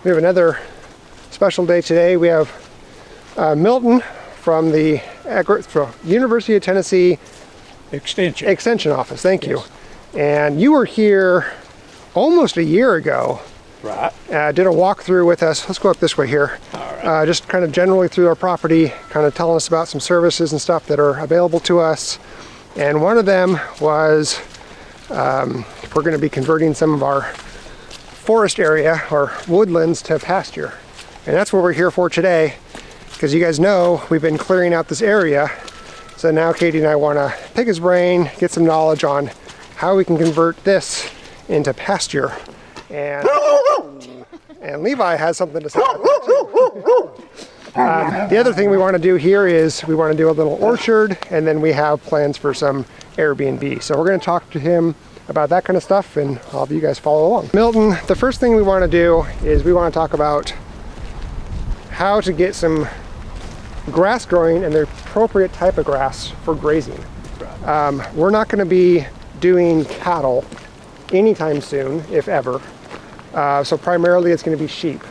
We have another special day today. We have Milton from the University of Tennessee Extension Office. Thank you. And you were here almost a year ago. Right. Did a walkthrough with us. Let's go up this way here. All right. Just kind of generally through our property, kind of telling us about some services and stuff that are available to us. And one of them was we're going to be converting some of our forest area or woodlands to pasture. And that's what we're here for today, because you guys know we've been clearing out this area. So now Katie and I want to pick his brain, get some knowledge on how we can convert this into pasture. And Levi has something to say about that too. The other thing we want to do here is we want to do a little orchard, and then we have plans for some Airbnb. So we're going to talk to him about that kind of stuff, and I'll have you guys follow along. Milton, the first thing we want to do is we want to talk about how to get some grass growing and the appropriate type of grass for grazing. We're not going to be doing cattle anytime soon, if ever. So primarily it's going to be sheep.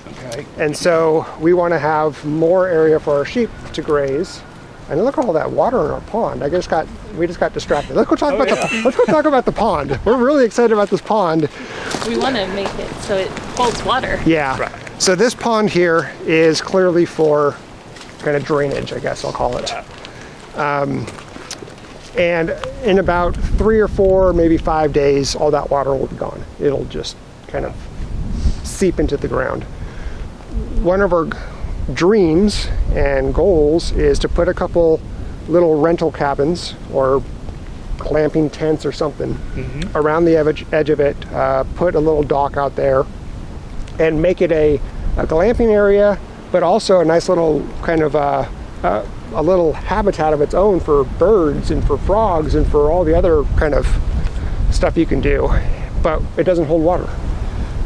Okay. And so we want to have more area for our sheep to graze. And look at all that water in our pond. We just got distracted. Let's go talk about the pond. We're really excited about this pond. We want to make it so it holds water. Yeah. Right. So this pond here is clearly for kind of drainage, I guess I'll call it. And in about 3 or 4, maybe 5 days, all that water will be gone. It'll just kind of seep into the ground. One of our dreams and goals is to put a couple little rental cabins or glamping tents or something around the edge of it, put a little dock out there and make it a glamping area, but also a nice little kind of a little habitat of its own for birds and for frogs and for all the other kind of stuff you can do, but it doesn't hold water.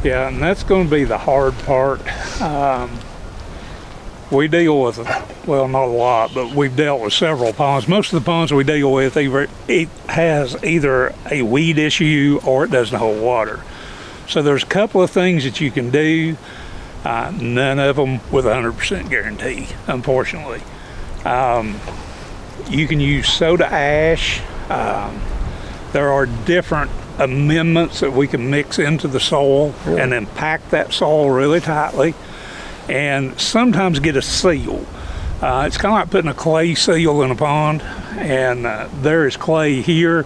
Yeah, and that's going to be the hard part. We deal with, well, not a lot, but we've dealt with several ponds. Most of the ponds we deal with, it has either a weed issue or it doesn't hold water. So there's a couple of things that you can do, none of them with 100% guarantee, unfortunately. You can use soda ash. There are different amendments that we can mix into the soil and then pack that soil really tightly and sometimes get a seal. It's kind of like putting a clay seal in a pond, and there is clay here,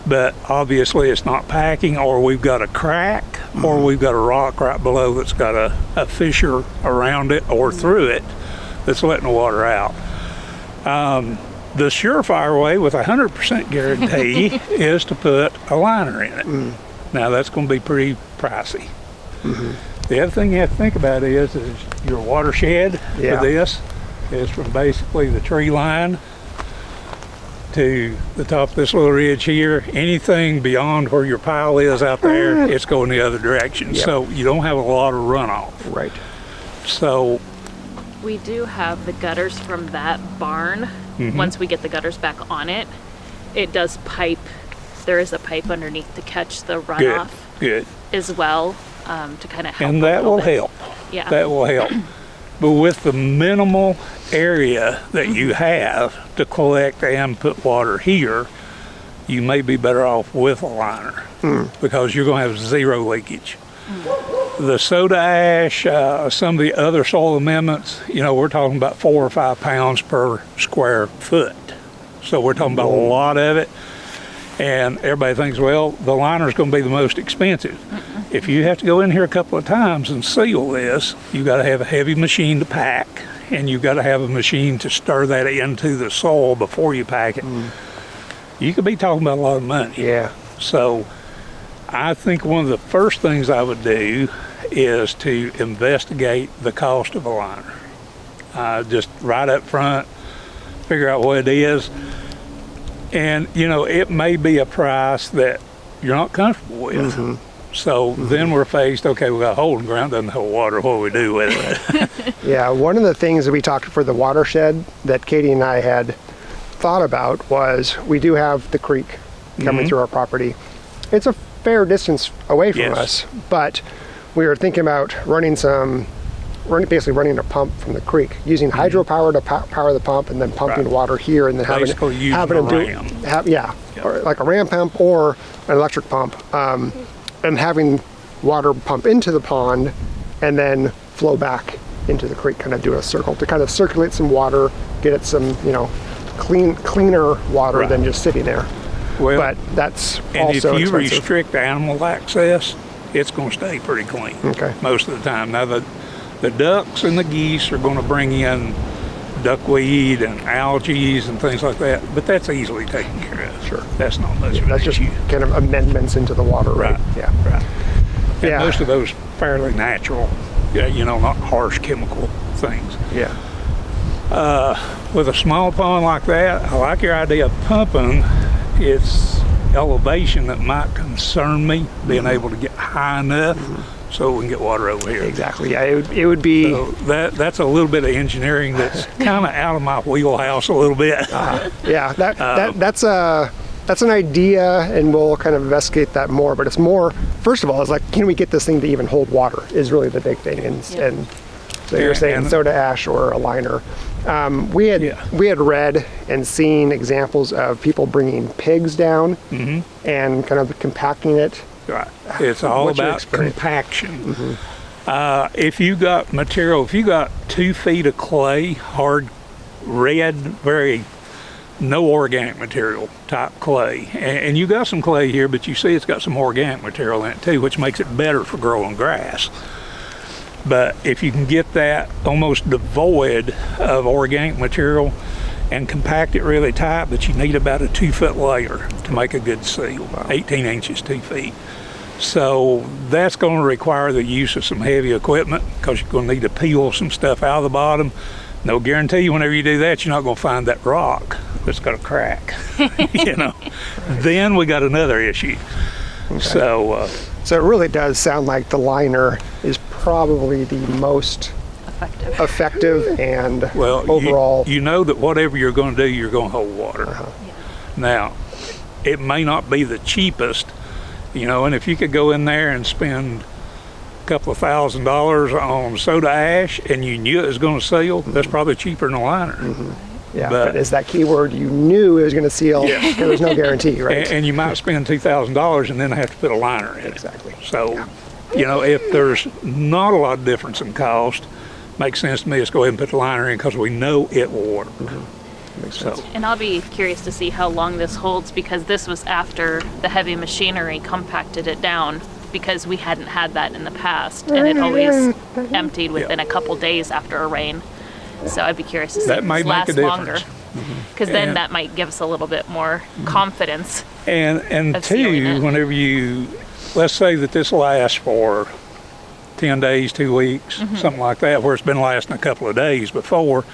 but obviously it's not packing, or we've got a crack, or we've got a rock right below that's got a fissure around it or through it that's letting the water out. The surefire way with 100% guarantee is to put a liner in it. Now that's going to be pretty pricey. The other thing you have to think about is your watershed for this is from basically the tree line to the top of this little ridge here. Anything beyond where your pile is out there, it's going the other direction. So you don't have a lot of runoff. Right. So we do have the gutters from that barn. Once we get the gutters back on it, it does pipe. There is a pipe underneath to catch the runoff. Good. As well, to kind of help. And that will help. Yeah. That will help. But with the minimal area that you have to collect and put water here, you may be better off with a liner because you're going to have zero leakage. The soda ash, some of the other soil amendments, we're talking about 4 or 5 pounds per square foot. So we're talking about a lot of it. And everybody thinks, well, the liner is going to be the most expensive. If you have to go in here a couple of times and seal this, you've got to have a heavy machine to pack, and you've got to have a machine to stir that into the soil before you pack it. You could be talking about a lot of money. Yeah. So I think one of the first things I would do is to investigate the cost of a liner. Just right up front, figure out what it is. And, it may be a price that you're not comfortable with. So then we're faced, okay, we got a hole in the ground, doesn't hold water, what do we do with it? Yeah, one of the things that we talked for the watershed that Katie and I had thought about was we do have the creek coming through our property. It's a fair distance away from us, but we were thinking about basically running a pump from the creek, using hydropower to power the pump, and then pumping Right. water here, and then Basically using having a them do ram. or like a ram pump or an electric pump, and having water pump into the pond, and then flow back into the creek, kind of do a circle to kind of circulate some water, get it some cleaner water Right. than just sitting there. Well, But that's and also if you expensive. restrict animal access, it's going to stay pretty clean. Okay. Most of the time. Now the ducks and the geese are going to bring in duckweed and algae and things like that, but that's easily taken care of. Sure. That's not much of an That's just issue. kind of amendments into the water, right? Right. Yeah. Right. And Yeah. most of those fairly natural, not harsh chemical things. Yeah. With a small pond like that, I like your idea of pumping. It's elevation that might concern me, being able to get high enough so we can get water over here. Exactly. Yeah. It would be. So that's a little bit of engineering that's kind of out of my wheelhouse a little bit. Yeah. That's an idea, and we'll kind of investigate that more. But it's more. First of all, it's like, can we get this thing to even hold water? Is really the big thing. And so you're saying and- soda ash or a liner. We had read and seen examples of people bringing pigs down and kind of compacting it. Right. It's all What's your about experience? compaction. If you got 2 feet of clay, hard red, very no organic material type clay, and you got some clay here, but you see it's got some organic material in it too, which makes it better for growing grass. But if you can get that almost devoid of organic material and compact it really tight, but you need about a 2 foot layer to make a good seal, 18 inches, 2 feet. So that's going to require the use of some heavy equipment, because you're going to need to peel some stuff out of the bottom. No guarantee whenever you do that, you're not going to find that rock that's going to crack. Then we got another issue. Okay. So it really does sound like the liner is probably the most effective and overall. You know that whatever you're going to do, you're going to hold water. Now, it may not be the cheapest, and if you could go in there and spend a couple of $1,000s on soda ash and you knew it was going to seal, that's probably cheaper than a liner. Yeah, but it's that key word, you knew it was going to seal, Yeah. because there's no guarantee, right? And you might spend $2,000 and then have to put a liner in it. Exactly. So, if there's not a lot of difference in cost, makes sense to me, let's go ahead and put the liner in, because we know it will work. Makes sense. And I'll be curious to see how long this holds, because this was after the heavy machinery compacted it down, because we hadn't had that in the past, and it always emptied within a couple days after a rain. So I'd be curious to see That if might this make a lasts longer, difference. because then that might give us a little bit more confidence. And of sealing two, it. whenever let's say that this lasts for 10 days, 2 weeks, something like that, where it's been lasting a couple of days before,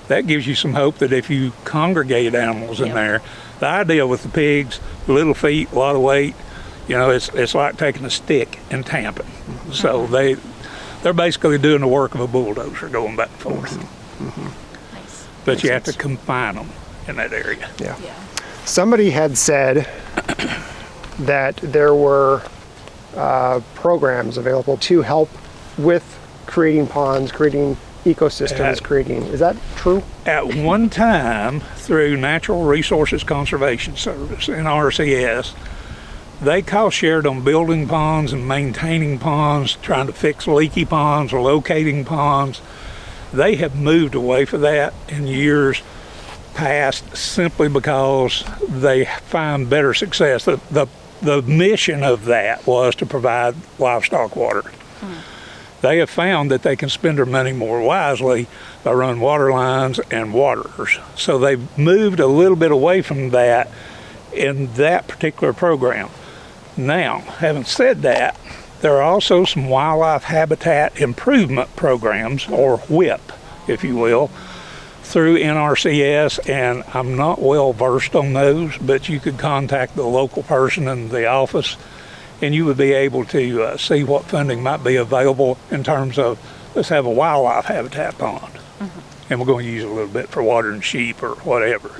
that gives you some hope that if you congregate animals in there, the idea with the pigs, little feet, a lot of weight, it's like taking a stick and tamping. So they're basically doing the work of a bulldozer going back and forth. Nice. But you have to confine them in that area. Yeah. Yeah. Somebody had said that there were programs available to help with creating ponds, creating ecosystems, is that true? At one time, through Natural Resources Conservation Service, NRCS, they cost shared on building ponds and maintaining ponds, trying to fix leaky ponds or locating ponds. They have moved away from that in years past, simply because they find better success. The mission of that was to provide livestock water. They have found that they can spend their money more wisely by running water lines and waterers. So they've moved a little bit away from that in that particular program. Now, having said that, there are also some wildlife habitat improvement programs, or WHIP, if you will, through NRCS, and I'm not well versed on those, but you could contact the local person in the office and you would be able to see what funding might be available in terms of, let's have a wildlife habitat pond, and we're going to use a little bit for watering sheep or whatever.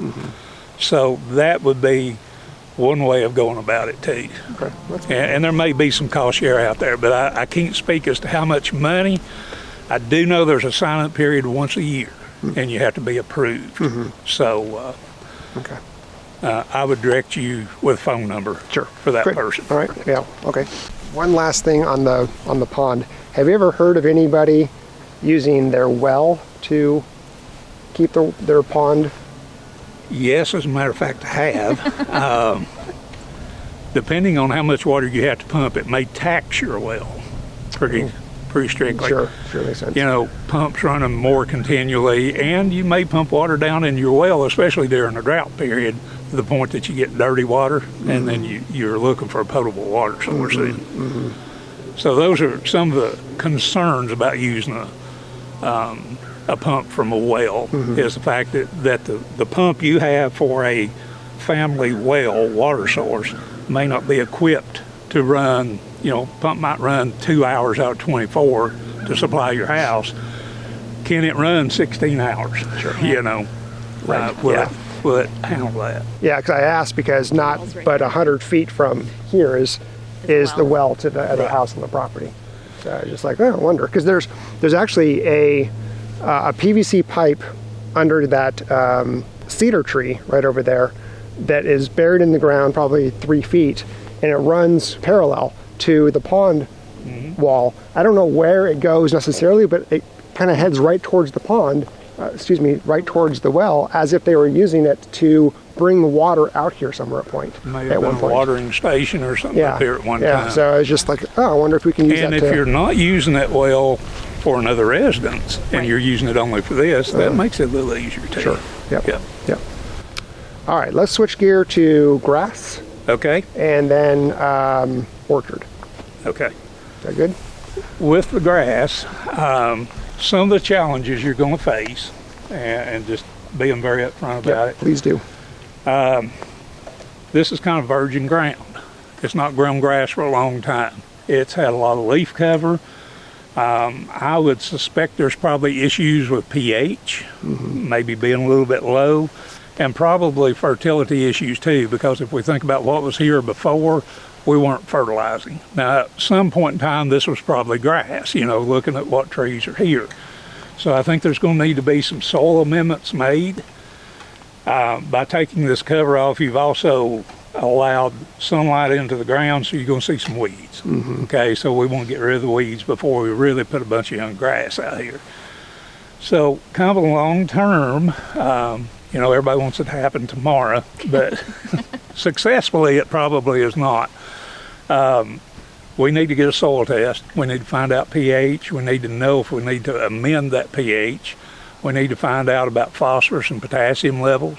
So that would be one way of going about it too. Okay. And there may be some cost share out there, but I can't speak as to how much money. I do know there's a silent period once a year, and you have to be approved. So Okay. I would direct you with a phone number for that Great. person. All right. Yeah. Okay. One last thing on the pond. Have you ever heard of anybody using their well to keep their pond? Yes, as a matter of fact, I have. Depending on how much water you have to pump, it may tax your well pretty strictly. Sure, makes sense. You know, pumps running more continually, and you may pump water down in your well, especially during a drought period, to the point that you get dirty water, and then you're looking for a potable water source. So those are some of the concerns about using a pump from a well, is the fact that the pump you have for a family well water source may not be equipped to run. You know, pump might run 2 hours out of 24 to supply your house. Can it run 16 hours? Sure. You know, will it handle that? Yeah, because I asked because not but 100 feet from here is the well to the other house on the property. So I was just like, I wonder, because there's actually a PVC pipe under that cedar tree right over there that is buried in the ground probably 3 feet, and it runs parallel to the pond wall. I don't know where it goes necessarily, but it kind of heads right towards the pond, right towards the well, as if they were using it to bring water out here somewhere at point. May have been a watering station or something up here at one time. Yeah, so I was just like, I wonder if we can use that. And if you're not using that well for another residence, and you're using it only for this, that makes it a little easier too. Sure. Yep. All right, let's switch gear to grass. Okay. And then orchard. Okay. Is that good? With the grass, some of the challenges you're going to face, and just being very upfront about it. Please do. This is kind of virgin ground. It's not grown grass for a long time. It's had a lot of leaf cover. I would suspect there's probably issues with pH, maybe being a little bit low, and probably fertility issues too, because if we think about what was here before, we weren't fertilizing. Now, at some point in time, this was probably grass, you know, looking at what trees are here. So I think there's going to need to be some soil amendments made. By taking this cover off, you've also allowed sunlight into the ground, so you're going to see some weeds. Okay, so we want to get rid of the weeds before we really put a bunch of young grass out here. So kind of a long term, you know, everybody wants it to happen tomorrow, but successfully it probably is not. We need to get a soil test. We need to find out pH. We need to know if we need to amend that pH. We need to find out about phosphorus and potassium levels,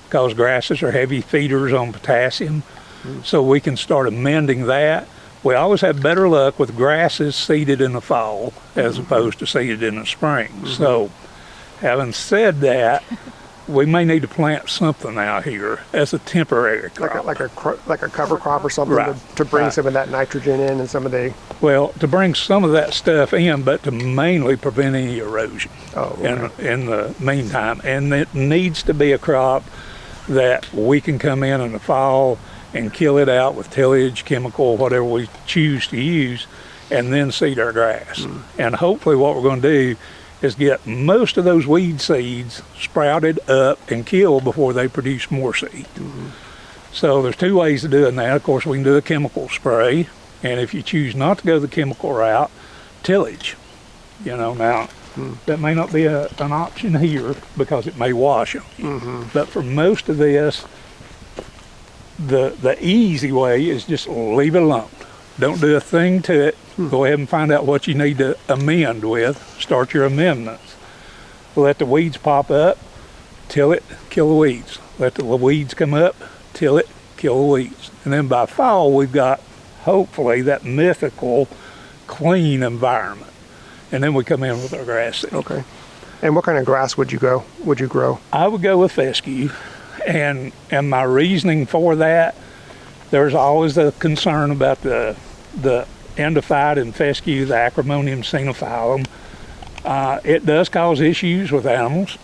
because grasses are heavy feeders on potassium. So we can start amending that. We always have better luck with grasses seeded in the fall as opposed to seeded in the spring. So having said that, we may need to plant something out here as a temporary crop. Like a cover crop or something to bring some of that nitrogen in and some of the... Well, to bring some of that stuff in, but to mainly prevent any erosion in the meantime. And it needs to be a crop that we can come in the fall and kill it out with tillage, chemical, whatever we choose to use, and then seed our grass. And hopefully what we're going to do is get most of those weed seeds sprouted up and killed before they produce more seed. So there's two ways of doing that. Of course, we can do a chemical spray, and if you choose not to go the chemical route, tillage. You know, now that may not be an option here because it may wash on you. But for most of this, the easy way is just leave it alone. Don't do a thing to it. Go ahead and find out what you need to amend with. Start your amendments. Let the weeds pop up, till it, kill the weeds. Let the weeds come up, till it, kill the weeds. And then by fall, we've got, hopefully, that mythical, clean environment. And then we come in with our grass seed. Okay. And what kind of grass would you grow? I would go with fescue. And my reasoning for that, there's always a concern about the endophyte and fescue, the Acremonium scenophyllum. It does cause issues with animals.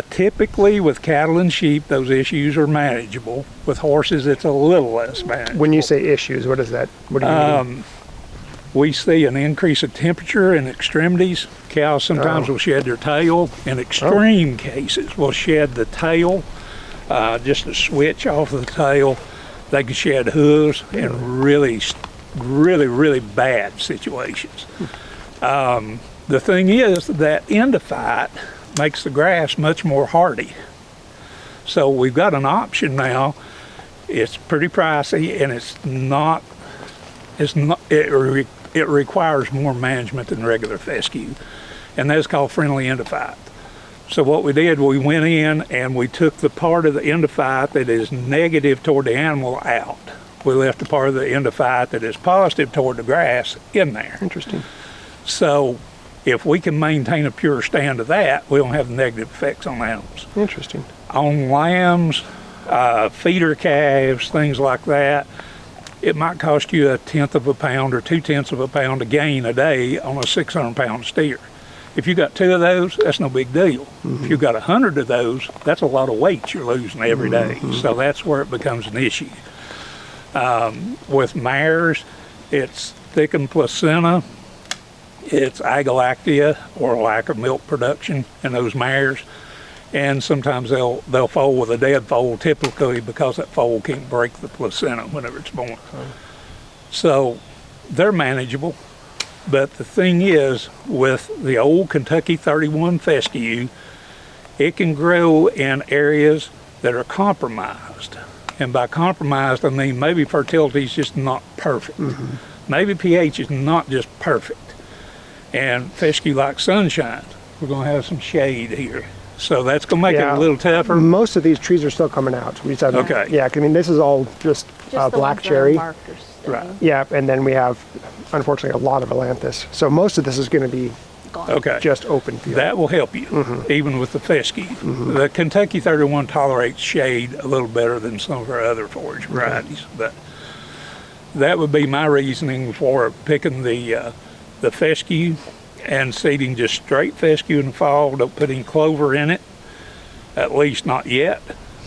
Typically with cattle and sheep, those issues are manageable. With horses, it's a little less manageable. When you say issues, what is that? What do you mean? We see an increase of temperature in extremities. Cows sometimes will shed their tail. In extreme cases, will shed the tail, just a switch off of the tail. They can shed hooves in really, really bad situations. The thing is that endophyte makes the grass much more hardy. So we've got an option now. It's pretty pricey, and it requires more management than regular fescue, and that's called friendly endophyte. So what we did, we went in and we took the part of the endophyte that is negative toward the animal out. We left the part of the endophyte that is positive toward the grass in there. Interesting. So if we can maintain a pure stand of that, we don't have negative effects on animals. Interesting. On lambs, feeder calves, things like that, it might cost you 1/10 of a pound or 2/10 of a pound to gain a day on a 600-pound steer. If you got 2 of those, that's no big deal. If you got 100 of those, that's a lot of weight you're losing every day. So that's where it becomes an issue. With mares, it's thickened placenta, it's agalactia, or lack of milk production in those mares. And sometimes they'll foal with a dead foal, typically because that foal can't break the placenta whenever it's born. So they're manageable. But the thing is, with the old Kentucky 31 fescue, it can grow in areas that are compromised. And by compromised, I mean maybe fertility is just not perfect. Maybe pH is not just perfect. And fescue like sunshine. We're going to have some shade here. So that's going to make it a little tougher. Most of these trees are still coming out. We just have, Okay. Yeah, I mean, this is all just the black ones that are cherry. marked or staying. Right. Yeah, and then we have, unfortunately, a lot of ailanthus. So most of this is going to be Gone. Okay. just open field. That will help you, even with the fescue. The Kentucky 31 tolerates shade a little better than some of our other forage varieties, but that would be my reasoning for picking the fescue and seeding just straight fescue in the fall. Don't put any clover in it, at least not yet.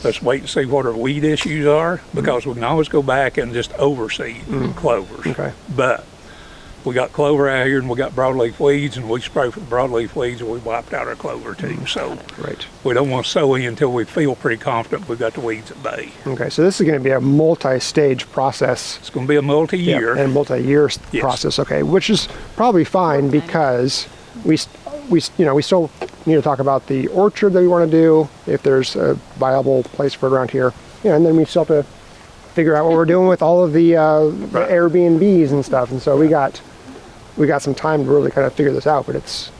Let's wait and see what our weed issues are, because we can always go back and just overseed clovers. Okay. But we got clover out here, and we got broadleaf weeds, and we spray for the broadleaf weeds, and we wiped out our clover too. So Right. we don't want to sow in until we feel pretty confident we've got the weeds at bay. Okay, so this is going to be a multi-stage process. It's going to be a multi-year. And multi-year Yes. process. Okay, which is probably fine because we still need to talk about the orchard that we want to do, if there's a viable place for it around here. And then we still have to figure out what we're doing with all of the Airbnbs and stuff. And so we got some time to really kind of figure this out, but it's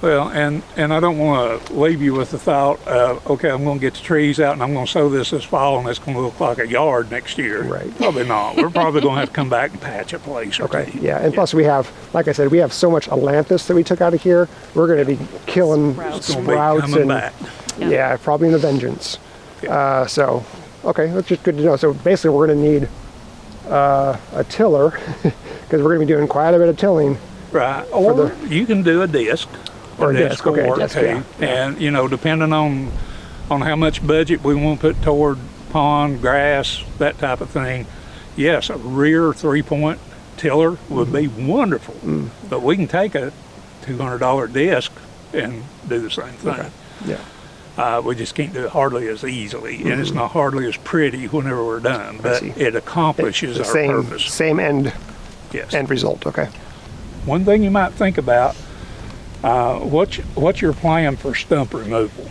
Well, and I don't want to leave you with the thought of, okay, I'm going to get the trees out and I'm going to sow this fall and it's going to look like a yard next year. Right. Probably not. We're probably going to have to come back and patch a place or okay. two. Yeah, and plus we have, like I said, we have so much ailanthus that we took out of here. We're going to be killing Sprouts. It's going to be sprouts coming and back. yeah, probably in a vengeance. Yeah. So, okay, that's just good to know. So basically, we're going to need a tiller because we're going to be doing quite a bit of tilling. Right. Or you can do a disc. Or a disc, will okay, work disc, too. yeah. And, you know, depending on how much budget we want to put toward pond, grass, that type of thing, yes, a rear 3-point tiller would be wonderful. But we can take a $200 disc and do the same thing. Okay. Yeah. We just can't do it hardly as easily, and it's not hardly as pretty whenever we're done, but see. it accomplishes The our purpose. same end Yes. result. Okay. One thing you might think about, what's your plan for stump removal?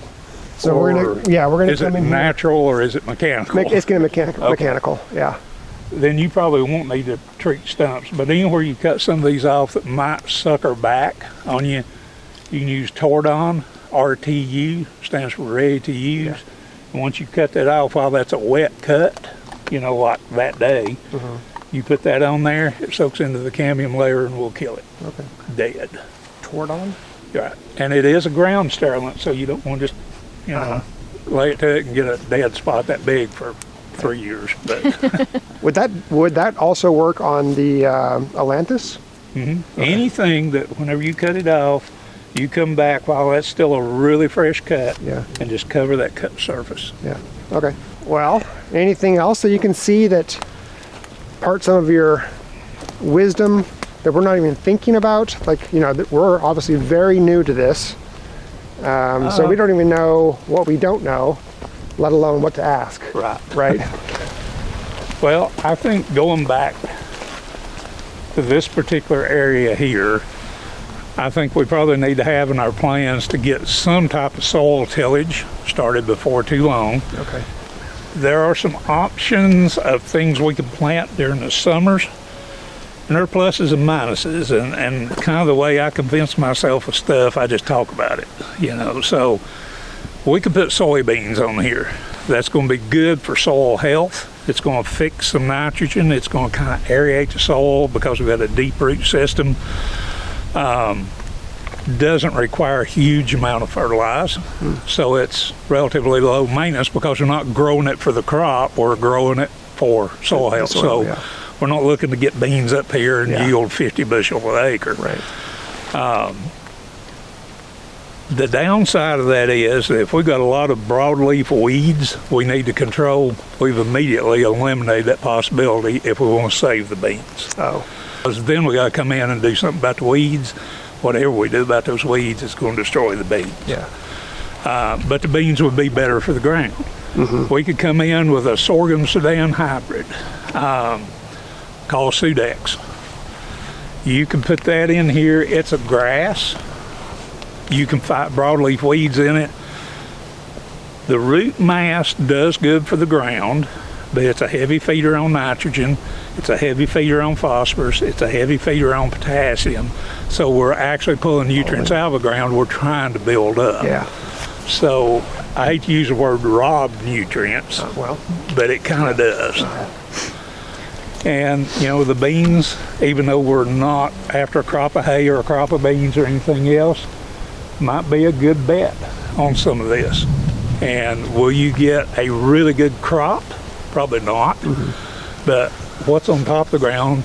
So Or we're gonna Is it come in here. natural or is it mechanical? It's gonna mechanical. Okay. Mechanical. Yeah. Then you probably won't need to treat stumps, but anywhere you cut some of these off that might sucker back on you, you can use Tordon. RTU stands for ready to use. Yeah. And once you cut that off, while that's a wet cut, you know, like that day, you put that on there, it soaks into the cambium layer and will kill it. Okay. Dead. Tordon. Right. And it is a ground sterilant, so you don't want to just, you know, lay it to it and get a dead spot that big for 3 years. But Would that also work on the ailanthus? anything that whenever you cut it off, You come back while that's still a really fresh cut, Yeah. and just cover that cut surface. Yeah. Okay. Well, anything else that you can see that part some of your wisdom that we're not even thinking about? Like, you know, that we're obviously very new to this. So we don't even know what we don't know, let alone what to ask. Right. Right? Well, I think going back to this particular area here, I think we probably need to have in our plans to get some type of soil tillage started before too long. Okay. There are some options of things we can plant during the summers, and there are pluses and minuses, and kind of the way I convince myself of stuff, I just talk about it, you know. So we can put soybeans on here. That's going to be good for soil health. It's going to fix some nitrogen. It's going to kind of aerate the soil because we've got a deep root system. Doesn't require a huge amount of fertilizer, so it's relatively low maintenance because we're not growing it for the crop, we're growing it for soil health. Soil, So yeah. we're not looking to get beans up here and Yeah. yield 50 bushel an acre. Right. The downside of that is that if we've got a lot of broadleaf weeds we need to control, we've immediately eliminated that possibility if we want to save the beans. Oh. Because then we got to come in and do something about the weeds. Whatever we do about those weeds, it's going to destroy the beans. Yeah. But the beans would be better for the ground. We could come in with a sorghum Sudan hybrid called Sudex. You can put that in here. It's a grass. You can fight broadleaf weeds in it. The root mass does good for the ground, but it's a heavy feeder on nitrogen. It's a heavy feeder on phosphorus. It's a heavy feeder on potassium. So we're actually pulling nutrients out of the ground we're trying to build up. Yeah. So I hate to use the word rob nutrients, Well. but it kind of does. And, you know, the beans, even though we're not after a crop of hay or a crop of beans or anything else, might be a good bet on some of this. And will you get a really good crop? Probably not. But what's on top of the ground,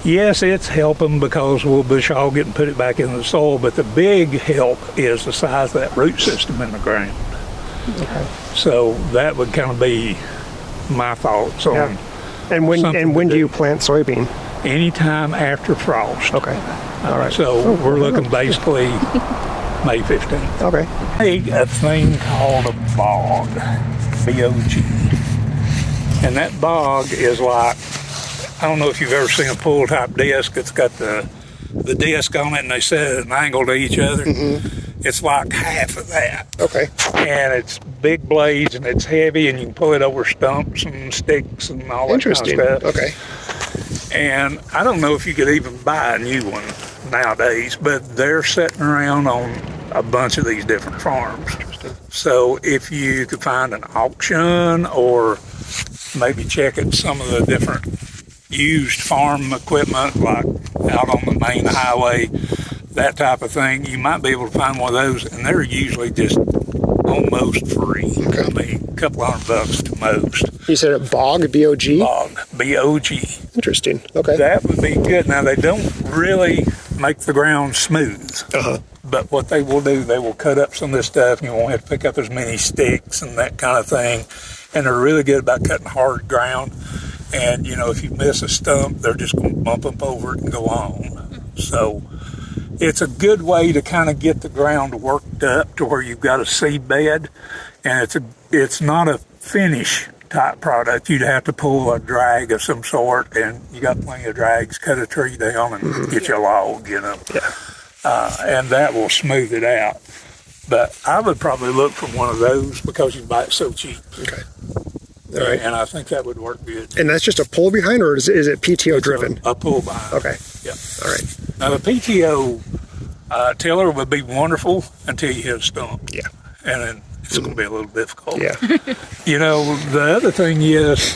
yes, it's helping because we'll bush hog it and put it back in the soil, but the big help is the size of that root system in the ground. Okay. So that would kind of be my thoughts on Yeah. And when something to do do. you plant soybean? anytime after frost. Okay. All right. So we're looking basically May 15th. Okay. A thing called a bog, B-O-G. And that bog is like, I don't know if you've ever seen a pool type disc. It's got the disc on it and they set at an angle to each other. Mm-hmm. It's like half of that. Okay. And it's big blades and it's heavy and you can pull it over stumps and sticks and all that Interesting. kind of stuff. Okay. And I don't know if you could even buy a new one nowadays, but they're sitting around on a bunch of these different farms. So if you could find an auction or maybe check at some of the different used farm equipment, like out on the main highway, that type of thing, you might be able to find one of those, and they're usually just almost free. Okay. I mean, a couple $100 to most. You said a bog, B-O-G? Bog, B-O-G. Interesting. Okay. That would be good. Now, they don't really make the ground smooth. Uh-huh. But what they will do, they will cut up some of this stuff, and you won't have to pick up as many sticks and that kind of thing. And they're really good about cutting hard ground. And, you know, if you miss a stump, they're just going to bump up over it and go on. So it's a good way to kind of get the ground worked up to where you've got a seed bed. And it's not a finish type product. You'd have to pull a drag of some sort, and you got plenty of drags. Cut a tree down and get you a log, you know. Yeah. And that will smooth it out. But I would probably look for one of those because you buy it so cheap. Okay. All right. And I think that would work good. And that's just a pull behind, or is it PTO driven? A pull behind. Okay. Yeah. All right. Now the PTO tiller would be wonderful until you hit a stump. Yeah. And then it's going to be a little difficult. Yeah. You know, the other thing is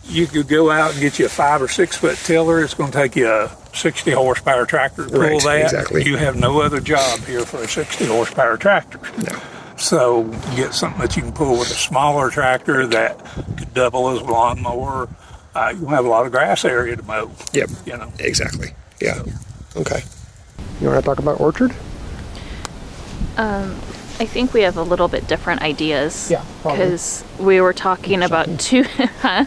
you could go out and get you a 5 or 6 foot tiller. It's going to take you a 60 horsepower tractor to pull Right, that. exactly. You have no other job here for a 60 horsepower tractor. No. So get something that you can pull with a smaller tractor that could double as a lawnmower. You'll have a lot of grass area to mow. Yep. You know. Exactly. Yeah. Okay. You want to talk about orchard? I think we have a little bit different ideas. Yeah, probably. Because we were talking about two.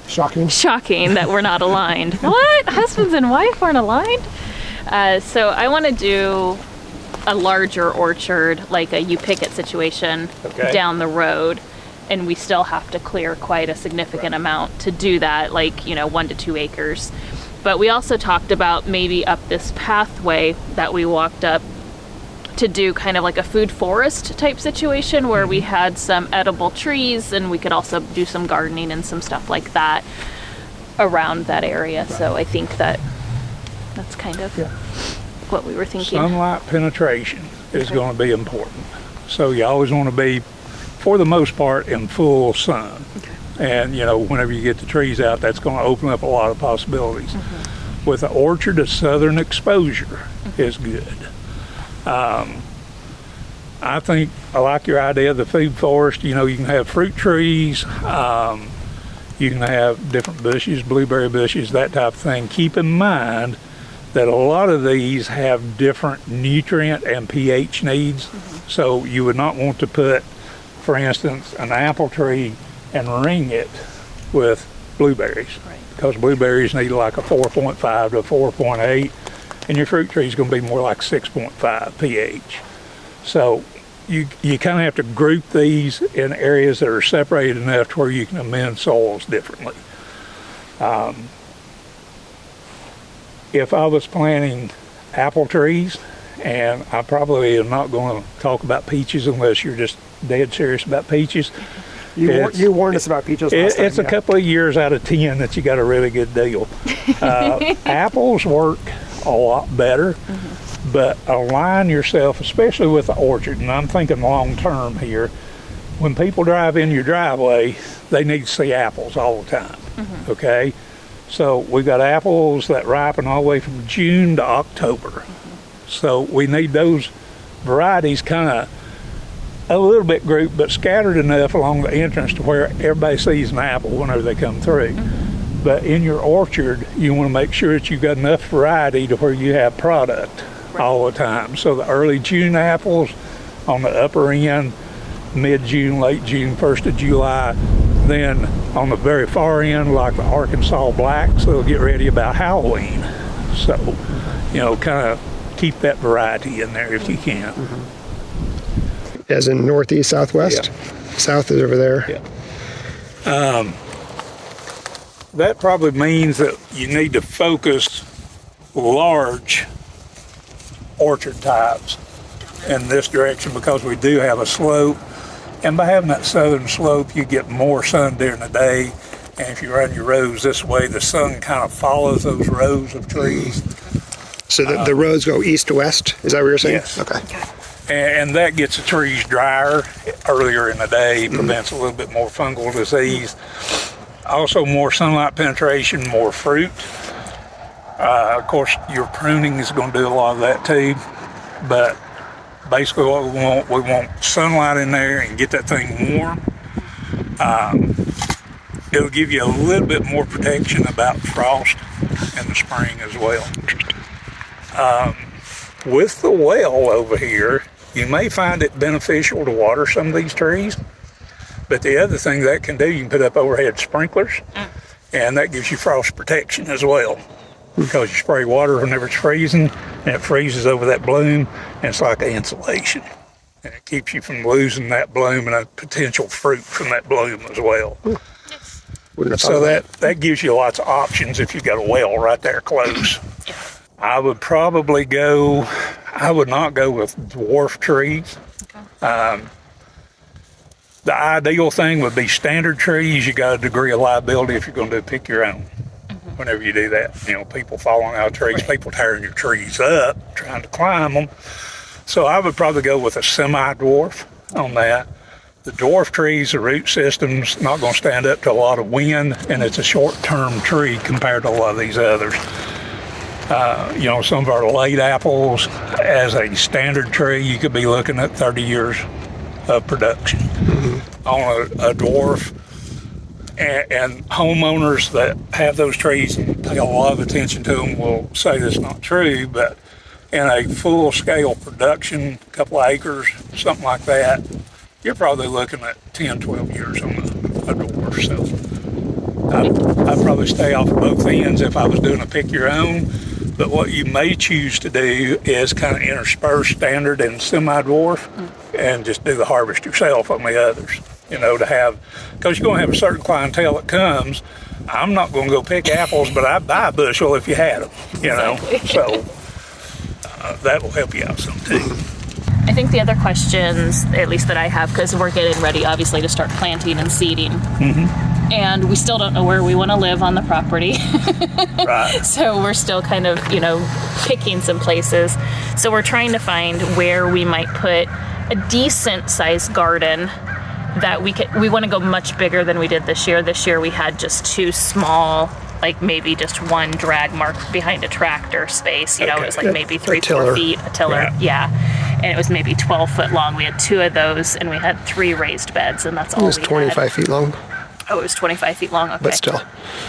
Shocking that we're not aligned. What? Husbands and wife aren't aligned? So I want to do a larger orchard, like a you pick it situation down the road. And we still have to clear quite a significant amount to do that, like, 1 to 2 acres. But we also talked about maybe up this pathway that we walked up to do kind of like a food forest type situation where we had some edible trees and we could also do some gardening and some stuff like that around that area. Right. So I think that's kind of what we were thinking. Sunlight penetration is going to be important. So you always want to be, for the most part, in full sun. And whenever you get the trees out, that's going to open up a lot of possibilities. With an orchard, a southern exposure is good. I think I like your idea of the food forest. You can have fruit trees, you can have different bushes, blueberry bushes, that type of thing. Keep in mind that a lot of these have different nutrient and pH needs. So you would not want to put, for instance, an apple tree and ring it with blueberries, because blueberries need like a 4.5 to a 4.8, and your fruit tree is going to be more like 6.5 pH. So you kind of have to group these in areas that are separated enough to where you can amend soils differently. If I was planting apple trees, and I probably am not going to talk about peaches unless you're just dead serious about peaches. You warned us about peaches last time. It's a couple of years out of 10 that you got a really good deal. Apples work a lot better, but align yourself, especially with the orchard, and I'm thinking long term here. When people drive in your driveway, they need to see apples all the time, okay? So we've got apples that ripen all the way from June to October. So we need those varieties kind of a little bit grouped, but scattered enough along the entrance to where everybody sees an apple whenever they come through. But in your orchard, you want to make sure that you've got enough variety to where you have product all the time. So the early June apples on the upper end, mid-June, late June, 1st of July. Then on the very far end, like the Arkansas blacks, they'll get ready about Halloween. So, kind of keep that variety in there if you can. As in northeast, southwest? Yeah. South is over there. Yeah. That probably means that you need to focus large orchard types in this direction, because we do have a slope. And by having that southern slope, you get more sun during the day. And if you run your rows this way, the sun kind of follows those rows of trees. So the rows go east to west? Is that what you're saying? Yes. Okay. And that gets the trees drier earlier in the day, prevents a little bit more fungal disease. Also more sunlight penetration, more fruit. Of course, your pruning is going to do a lot of that too. But basically what we want sunlight in there and get that thing warm. It'll give you a little bit more protection about frost in the spring as well. With the well over here, you may find it beneficial to water some of these trees, but the other thing that can do, you can put up overhead sprinklers, and that gives you frost protection as well, because you spray water whenever it's freezing, and it freezes over that bloom, and it's like an insulation, and it keeps you from losing that bloom and a potential fruit from that bloom as well. So that gives you lots of options if you've got a well right there close. I would probably I would not go with dwarf trees. The ideal thing would be standard trees. You got a degree of liability if you're going to pick your own. Whenever you do that, people falling out of trees, people tearing your trees up, trying to climb them. So I would probably go with a semi-dwarf on that. The dwarf trees, the root system's not going to stand up to a lot of wind, and it's a short-term tree compared to a lot of these others. Some of our late apples, as a standard tree, you could be looking at 30 years of production. On a dwarf, and homeowners that have those trees and pay a lot of attention to them will say that's not true, but in a full-scale production, a couple of acres, something like that, you're probably looking at 10, 12 years on a door. So I'd probably stay off of both ends if I was doing a pick your own. But what you may choose to do is kind of intersperse standard and semi-dwarf and just do the harvest yourself on the others, to have, because you're going to have a certain clientele that comes. I'm not going to go pick apples, but I'd buy a bushel if you had them, Exactly. So that will help you out some too. I think the other questions, at least that I have, because we're getting ready, obviously, to start planting and seeding. And we still don't know where we want to live on the property. Right. So we're still kind of, picking some places. So we're trying to find where we might put a decent sized garden that we want to go much bigger than we did this year. This year we had just two small, like maybe just one drag mark behind a tractor space. It was like maybe 3-4 feet, a tiller. Right. Yeah. And it was maybe 12 foot long. We had 2 of those and we had 3 raised beds, and that's all we had. It was 25 feet long. Oh, it was 25 feet long? Okay. But still.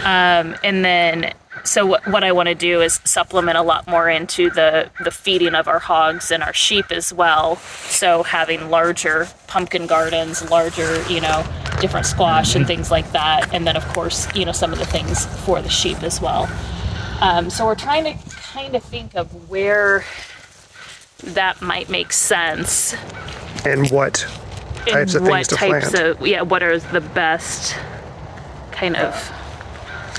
And then, so what I want to do is supplement a lot more into the feeding of our hogs and our sheep as well. So having larger pumpkin gardens, larger, different squash and things like that. And then, of course, some of the things for the sheep as well. So we're trying to kind of think of where that might make sense. And what types of things to plant. What are the best kind of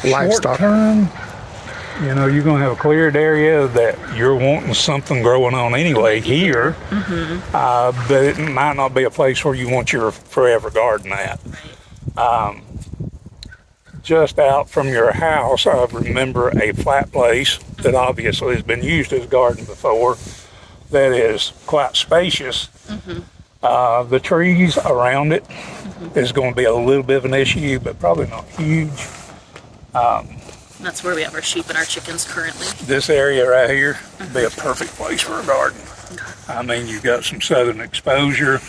Livestock. Short-term, you're going to have a cleared area that you're wanting something growing on anyway here, but it might not be a place where you want your forever garden at. Just out from your house, I remember a flat place that obviously has been used as a garden before that is quite spacious. The trees around it is going to be a little bit of an issue, but probably not huge. That's where we have our sheep and our chickens currently. This area right here would be a perfect place for a garden. I mean, you've got some southern exposure.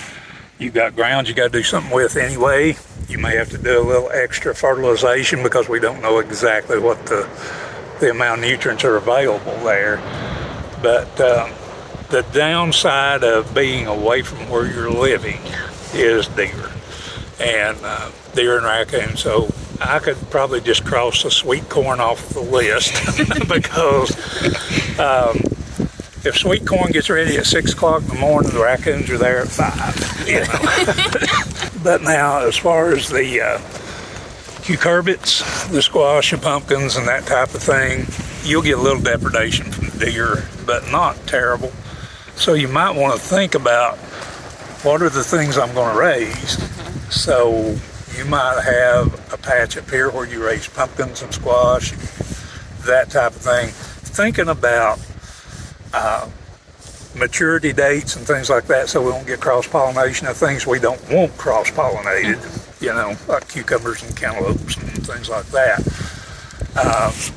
You've got ground you got to do something with anyway. You may have to do a little extra fertilization because we don't know exactly what the amount of nutrients are available there. But the downside of being away from where you're living is deer and raccoons. So I could probably just cross the sweet corn off the list because if sweet corn gets ready at 6 o'clock in the morning, the raccoons are there at 5. But now, as far as the cucurbits, the squash and pumpkins and that type of thing, you'll get a little depredation from deer, but not terrible. So you might want to think about what are the things I'm going to raise. So you might have a patch up here where you raise pumpkins and squash, that type of thing. Thinking about maturity dates and things like that so we won't get cross-pollination of things we don't want cross-pollinated, like cucumbers and cantaloupes and things like that.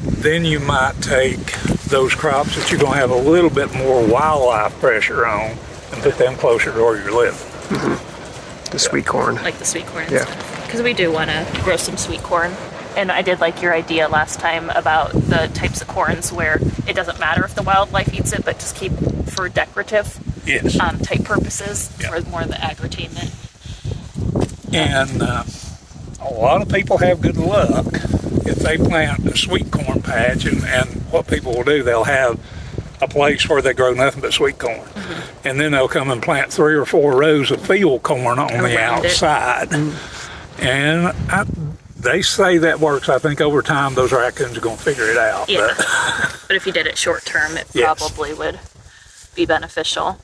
Then you might take those crops that you're going to have a little bit more wildlife pressure on and put them closer to where you're living. The sweet corn. Like the sweet corn and Yeah. stuff. Because we do want to grow some sweet corn. And I did like your idea last time about the types of corns where it doesn't matter if the wildlife eats it, but just keep for decorative type purposes for more of the agritainment. And a lot of people have good luck if they plant a sweet corn patch, and what people will do, they'll have a place where they grow nothing but sweet corn. And then they'll come and plant 3 or 4 rows of field corn on the outside. And they say that works. I think over time those raccoons are going to figure it out. Yeah. But if you did it short term, it probably would be beneficial.